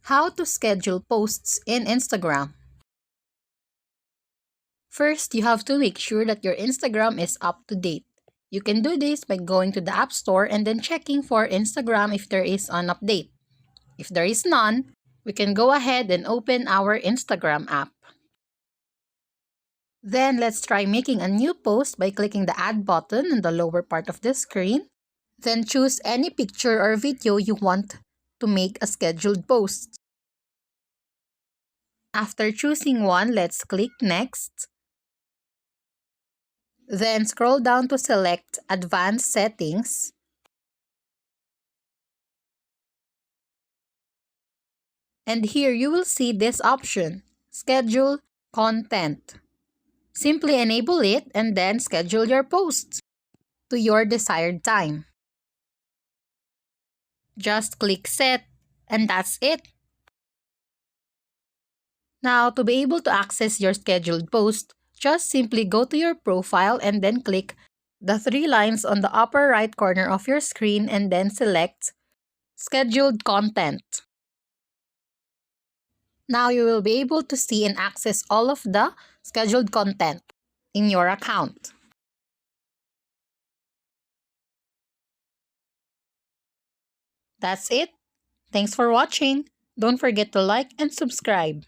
How to schedule posts in Instagram. First, you have to make sure that your Instagram is up to date. You can do this by going to the App Store and then checking for Instagram if there is an update. If there is none, we can go ahead and open our Instagram app. Then let's try making a new post by clicking the Add button in the lower part of the screen. Then choose any picture or video you want to make a scheduled post. After choosing one, let's click Next. Then scroll down to select Advanced Settings. And here you will see this option, Schedule Content. Simply enable it and then schedule your posts to your desired time. Just click Set and that's it. Now, to be able to access your scheduled post, just simply go to your profile and then click the three lines on the upper right corner of your screen and then select Scheduled Content. Now you will be able to see and access all of the scheduled content in your account. That's it. Thanks for watching. Don't forget to like and subscribe.